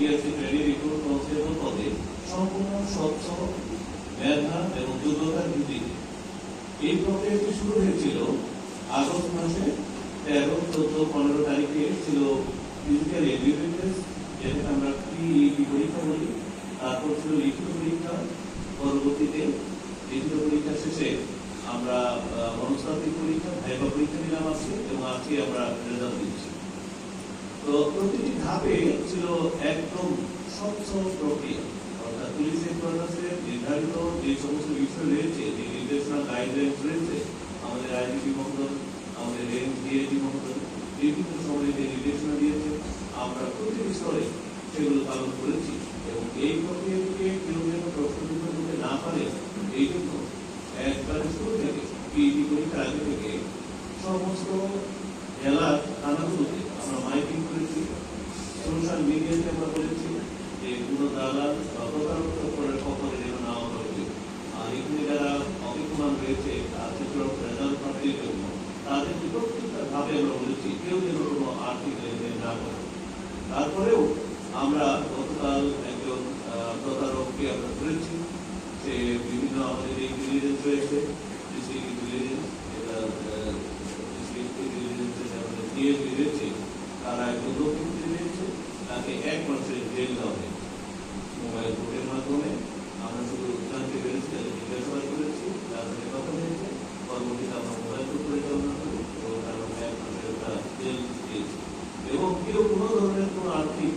TRC training recruit constable পদে সম্পূর্ণ স্বচ্ছ মেধা এবং যোগ্যতার ভিত্তিতে। এই প্রক্রিয়াটি শুরু হয়েছিল আগস্ট মাসে 13, 14, 15 তারিখে ছিল ফিজিক্যাল এবিলিটি টেস্ট, যেটাকে আমরা পিইটি পরীক্ষা বলি। তারপর ছিল লিখিত পরীক্ষা, পরবর্তীতে লিখিত পরীক্ষা শেষে আমরা মনস্তাত্ত্বিক পরীক্ষা, ভাইভা পরীক্ষা নিলাম আজকে, এবং আজকে আমরা রেজাল্ট দিচ্ছি। তো প্রতিটি ধাপে ছিল একদম স্বচ্ছ প্রক্রিয়া, অর্থাৎ পুলিশ হেডকোয়ার্টার্সের নির্ধারিত যে সমস্ত বিষয় রয়েছে, যে নির্দেশনা গাইডলাইন্স রয়েছে, আমাদের আইজিপি মহোদয়, আমাদের রেঞ্জ ডিআইজি মহোদয় বিভিন্ন সময়ে যে নির্দেশনা দিয়েছে, আমরা প্রতিটি স্তরে সেগুলো পালন করেছি। এবং এই প্রক্রিয়াটিকে কেউ যেন প্রশ্নবিদ্ধ করতে না পারে, এই জন্য একবারে শুরু থেকে পিইটি পরীক্ষার আগে থেকে সমস্ত জেলার থানাগুলোতে আমরা মাইকিং করেছি, সোশ্যাল মিডিয়াতে আমরা বলেছি যে কোনো দালাল বা প্রতারকের পক্ষে যেন না হবে। আর এখানে যারা অপেক্ষমান রয়েছে রেজাল্ট প্রাপ্তির জন্য তাদেরকে প্রত্যেকটা ধাপে আমরা বলেছি কেউ যেন কোনো আর্থিক লেনদেন না করে। তারপরেও আমরা গতকাল একজন প্রতারককে আমরা ধরেছি, সে বিভিন্ন আমাদের যে ইন্টেলিজেন্স রয়েছে, ডিস্ট্রিক্ট ইন্টেলিজেন্স, এটা ডিস্ট্রিক্ট ইন্টেলিজেন্সের আমাদের ডিএসপি রয়েছে, তারা একজন দক্ষিণ রয়েছে, তাকে 1 মাসের জেল দেওয়া হয় মোবাইল কোর্টের মাধ্যমে। আমরা শুধু জানতে পেরেছি, তাদের জিজ্ঞাসাবাদ করেছি, তার সাথে কথা হয়েছে, পরবর্তীতে আমরা মোবাইল কোর্ট পরিচালনা করি এবং তারা 1 মাসের একটা জেল দিয়েছি। এবং কেউ কোনো ধরনের কোনো আর্থিক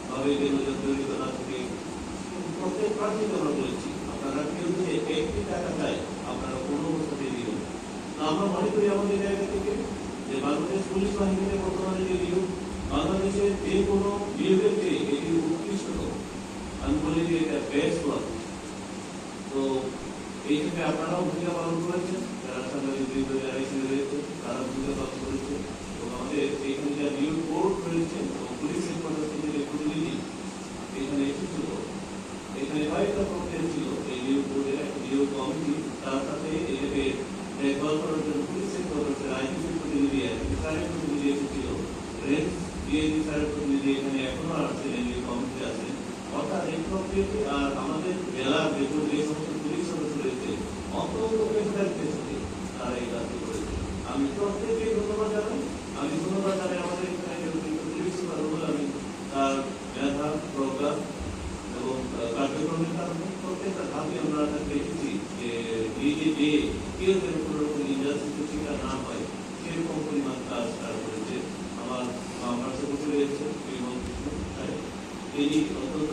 ভাবে যেন জড়িত না থাকে, প্রত্যেক প্রার্থীকে আমরা বলেছি আপনারা কেউ যদি 1 টাকা চায় আপনারা কোনো অবস্থাতে দিবেন। আমরা মনে করি আমাদের জায়গা থেকে যে বাংলাদেশ পুলিশ বাহিনীতে বর্তমানে যে নিয়োগ, বাংলাদেশের যে কোনো নিয়োগের চেয়ে এটি উৎকৃষ্ট, আমি বলি যে এটা বেস্ট ওয়ার্ক। তো এই ক্ষেত্রে আপনারাও ভূমিকা পালন করেছেন, যারা সাংবাদিক বৃন্দ যারা এখানে রয়েছে তারা ভূমিকা পালন করেছে। এবং আমাদের এখানে যা নিয়োগ বোর্ড রয়েছে এবং পুলিশ হেডকোয়ার্টার থেকে যে প্রতিনিধি এখানে এসেছিল, এখানে কয়েকটা প্রক্রিয়া ছিল। এই নিয়োগ বোর্ডের একটা নিয়োগ কমিটি, তার সাথে এটাকে দেখভাল করার জন্য পুলিশ হেডকোয়ার্টার্সের আইজিপির প্রতিনিধি, স্যারের প্রতিনিধি এসেছিল, রেঞ্জ ডিআইজি স্যারের প্রতিনিধি এখানে এখনো আছেন, এই নিয়োগ কমিটি আছেন। অর্থাৎ এই প্রক্রিয়াটি আর আমাদের জেলার যে সমস্ত পুলিশ সদস্য রয়েছে অত্যন্ত পেশাদারিত্বের সাথে তারা এই কাজটি করেছে। আমি প্রত্যেককে ধন্যবাদ জানাই। আমি ধন্যবাদ জানাই আমাদের এখানে পুলিশ সুপার, আমি তার মেধা, প্রজ্ঞা এবং কার্যক্রমের কারণে প্রত্যেকটা ধাপে আমরা দেখেছি যে নিজে যে কেউ যেন কোনো রকম ইন্ডাস্ট্রিতে শিকার না হয় সেরকম পরিমাণ কাজ তারা করেছে। আমার পার্শ্ববর্তী রয়েছে তিনি অত্যন্ত